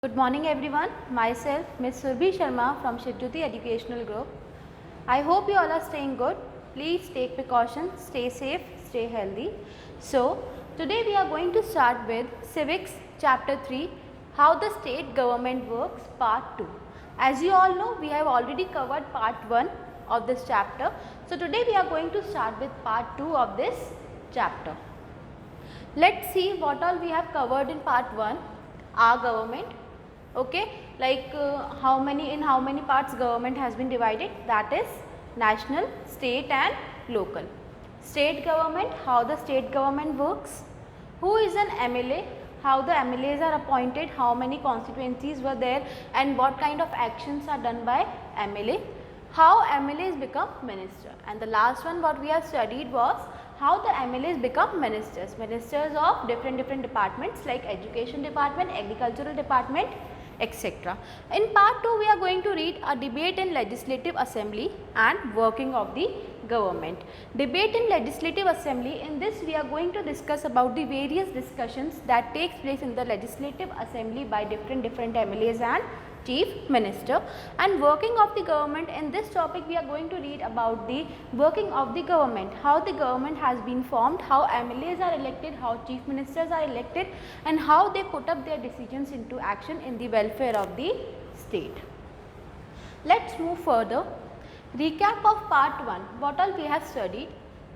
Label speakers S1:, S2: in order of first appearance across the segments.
S1: Good morning everyone, myself Ms. Surbhi Sharma from Shijjoti Educational Group. I hope you all are staying good. Please take precautions, stay safe, stay healthy. So, today we are going to start with Civics Chapter 3, How the State Government Works Part 2. As you all know, we have already covered Part 1 of this chapter. So, today we are going to start with Part 2 of this chapter. Let's see what all we have covered in Part 1. Our government. Okay, like how many parts government has been divided, that is national, state and local. State government, how the state government works, who is an MLA, how the MLAs are appointed, how many constituencies were there and what kind of actions are done by MLA, how MLAs become minister, and the last one what we have studied was how the MLAs become ministers of different departments like education department, agricultural department, etc. In part 2 we are going to read a debate in legislative assembly and working of the government. Debate in legislative assembly, in this we are going to discuss about the various discussions that takes place in the legislative assembly by different MLAs and chief minister. And working of the government, in this topic we are going to read about the working of the government, how the government has been formed, how MLAs are elected, how chief ministers are elected and how they put up their decisions into action in the welfare of the state. Let's move further. Recap of part 1, what all we have studied.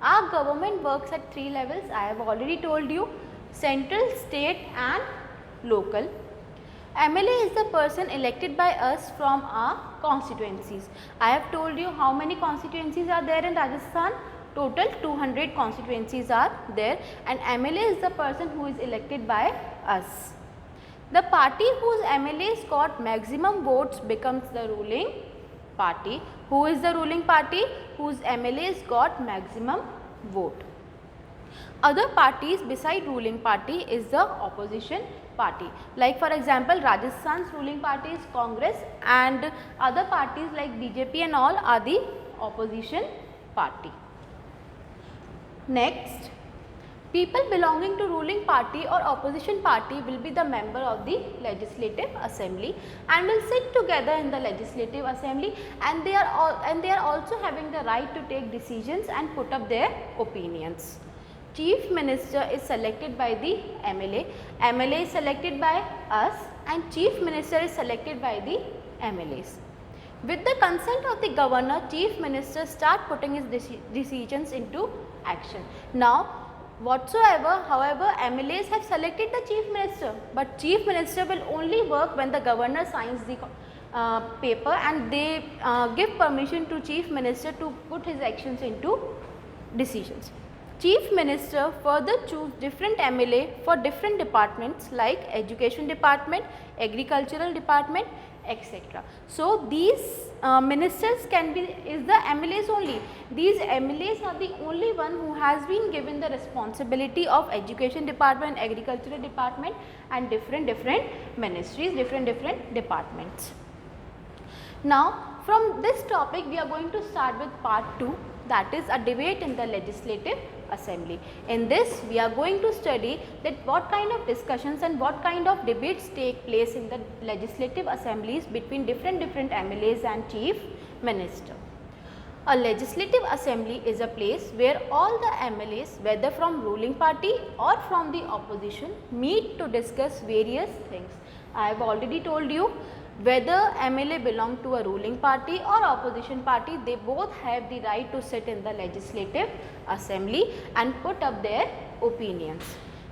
S1: Our government works at 3 levels, I have already told you, central, state and local. MLA is the person elected by us from our constituencies. I have told you how many constituencies are there in Rajasthan. Total 200 constituencies are there and MLA is the person who is elected by us. The party whose MLAs got maximum votes becomes the ruling party. Who is the ruling party? Whose MLAs got maximum vote. Other parties beside ruling party is the opposition party. Like for example, Rajasthan's ruling party is Congress and other parties like BJP and all are the opposition party. Next, people belonging to ruling party or opposition party will be the member of the legislative assembly and will sit together in the legislative assembly, and they are also having the right to take decisions and put up their opinions. Chief Minister is selected by the MLA, MLA is selected by us and Chief Minister is selected by the MLAs. With the consent of the Governor, Chief Minister start putting his decisions into action. Now, however, MLAs have selected the Chief Minister, but Chief Minister will only work when the Governor signs the paper and they give permission to Chief Minister to put his actions into decisions. Chief Minister further choose different MLA for different departments like education department, agricultural department, etc. So, these ministers is the MLAs only. These MLAs are the only one who has been given the responsibility of education department, agricultural department and different ministries, different departments. Now, from this topic we are going to start with part 2, that is a debate in the legislative assembly. In this we are going to study that what kind of discussions and what kind of debates take place in the legislative assemblies between different MLAs and chief minister. A legislative assembly is a place where all the MLAs, whether from ruling party or from the opposition, meet to discuss various things. I have already told you, whether MLA belong to a ruling party or opposition party, they both have the right to sit in the legislative assembly and put up their opinions.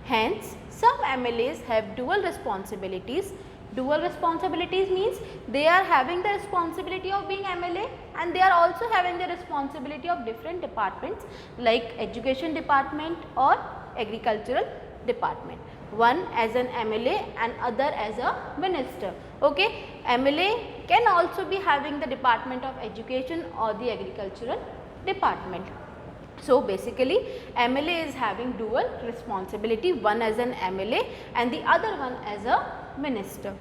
S1: Hence, some MLAs have dual responsibilities. Dual responsibilities means they are having the responsibility of being MLA and they are also having the responsibility of different departments like education department or agricultural department. One as an MLA and other as a minister. Okay, MLA can also be having the department of education or the agricultural department. So, basically MLA is having dual responsibility, one as an MLA and the other one as a minister.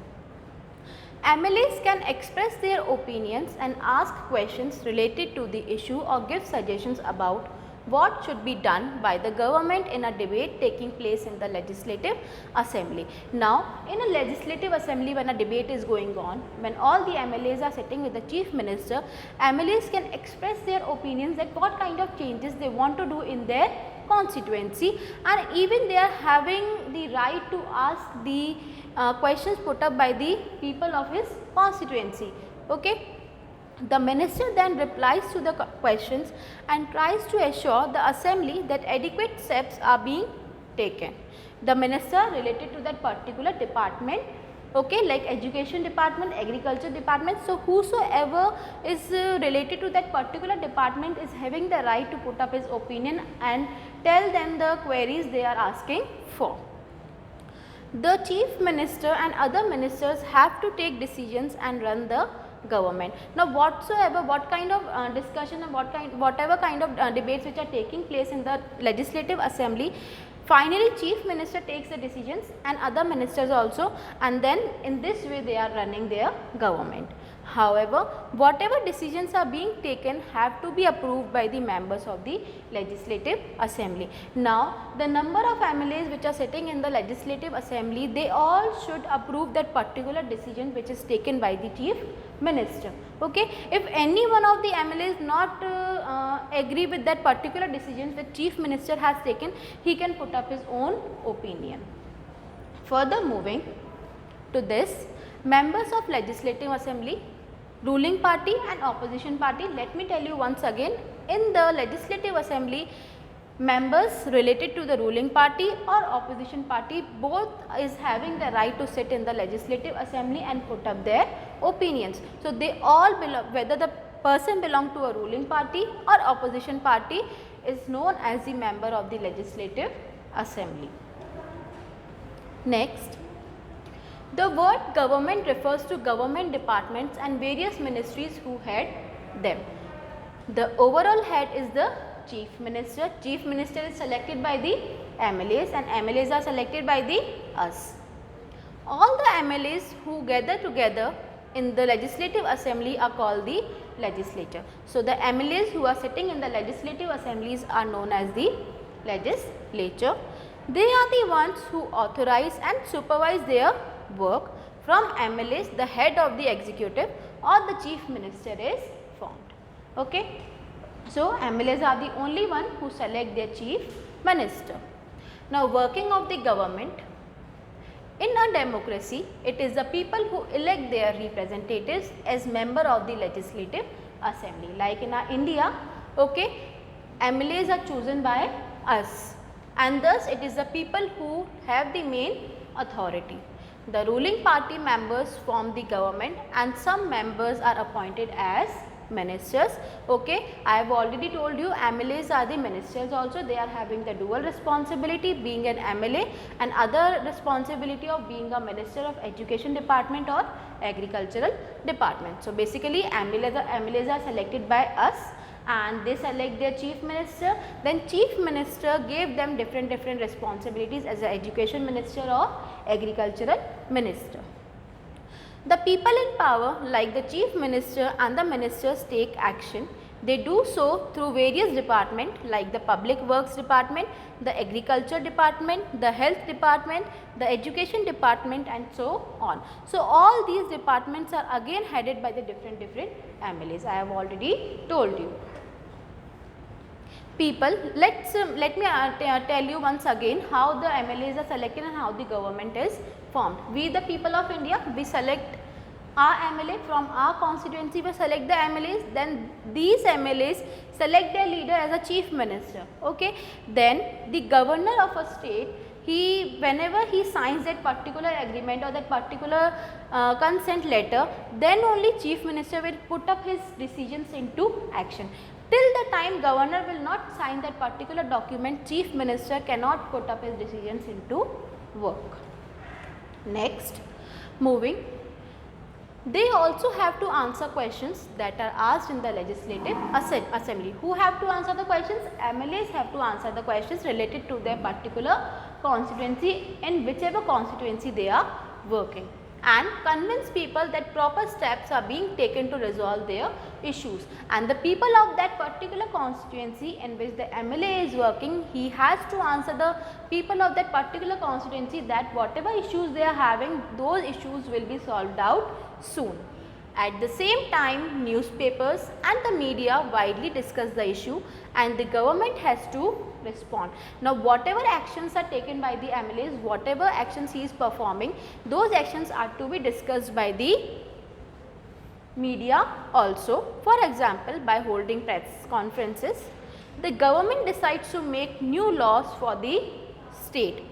S1: MLAs can express their opinions and ask questions related to the issue or give suggestions about what should be done by the government in a debate taking place in the legislative assembly. Now, in a legislative assembly, when a debate is going on, when all the MLAs are sitting with the chief minister, MLAs can express their opinions that what kind of changes they want to do in their constituency, and even they are having the right to ask the questions put up by the people of his constituency. Okay. The minister then replies to the questions and tries to assure the assembly that adequate steps are being taken. The minister related to that particular department, okay, like education department, agriculture department. So, whosoever is related to that particular department is having the right to put up his opinion and tell them the queries they are asking for. The chief minister and other ministers have to take decisions and run the government. Now, what kind of discussion and whatever kind of debates which are taking place in the legislative assembly, finally chief minister takes the decisions and other ministers also, and then in this way they are running their government. However, whatever decisions are being taken have to be approved by the members of the legislative assembly. Now, the number of MLAs which are sitting in the legislative assembly, they all should approve that particular decision which is taken by the chief minister. Okay. If any one of the MLAs not agree with that particular decision that chief minister has taken, he can put up his own opinion. Further moving to this, members of legislative assembly, ruling party and opposition party. Let me tell you once again, in the legislative assembly, members related to the ruling party or opposition party both is having the right to sit in the legislative assembly and put up their opinions. So, they all belong, whether the person belong to a ruling party or opposition party, is known as the member of the legislative assembly. Next, the word government refers to government departments and various ministries who head them. The overall head is the chief minister. Chief minister is selected by the MLAs and MLAs are selected by the us. All the MLAs who gather together in the legislative assembly are called the legislature. So, the MLAs who are sitting in the legislative assemblies are known as the legislature. They are the ones who authorize and supervise their work. From MLAs, the head of the executive or the chief minister is formed. Okay. So, MLAs are the only one who select their chief minister. Now, working of the government. In a democracy, it is the people who elect their representatives as member of the legislative assembly. Like in our India, okay, MLAs are chosen by us, and thus it is the people who have the main authority. The ruling party members form the government and some members are appointed as ministers. Okay, I have already told you MLAs are the ministers also. They are having the dual responsibility, being an MLA and other responsibility of being a minister of education department or agricultural department. So, basically MLAs are selected by us and they select their chief minister. Then chief minister gave them different responsibilities as an education minister or agricultural minister. The people in power, like the chief minister and the ministers, take action. They do so through various departments like the public works department, the agriculture department, the health department, the education department and so on. So, all these departments are again headed by the different MLAs. I have already told you. People, let me tell you once again how the MLAs are selected and how the government is formed. We the people of India, we select our MLA from our constituency, we select the MLAs, then these MLAs select their leader as a chief minister. Okay. Then the governor of a state, whenever he signs that particular agreement or that particular consent letter, then only chief minister will put up his decisions into action. Till the time governor will not sign that particular document, chief minister cannot put up his decisions into work. Next, moving, they also have to answer questions that are asked in the legislative assembly. Who have to answer the questions? MLAs have to answer the questions related to their particular constituency in whichever constituency they are working. and convince people that proper steps are being taken to resolve their issues. And the people of that particular constituency in which the MLA is working, he has to answer the people of that particular constituency that whatever issues they are having, those issues will be solved out soon. At the same time, newspapers and the media widely discuss the issue and the government has to respond. Now, whatever actions are taken by the MLAs, whatever actions he is performing, those actions are to be discussed by the media also. For example, by holding press conferences, the government decides to make new laws for the state.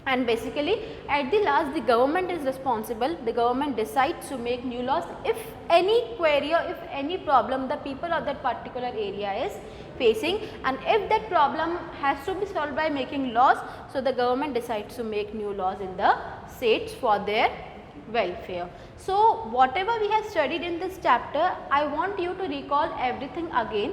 S1: And basically at the last the government is responsible, the government decides to make new laws if any query or if any problem the people of that particular area is facing, and if that problem has to be solved by making laws, so the government decides to make new laws in the states for their welfare. So, whatever we have studied in this chapter, I want you to recall everything again.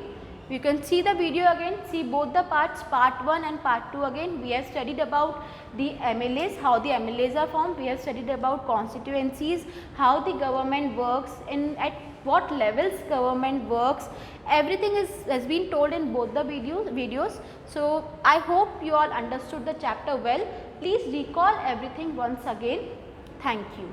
S1: You can see the video again, see both the parts, part 1 and part 2 again. We have studied about the MLAs, how the MLAs are formed. We have studied about constituencies, how the government works, at what levels government works. Everything has been told in both the videos. So, I hope you all understood the chapter well. Please recall everything once again. Thank you.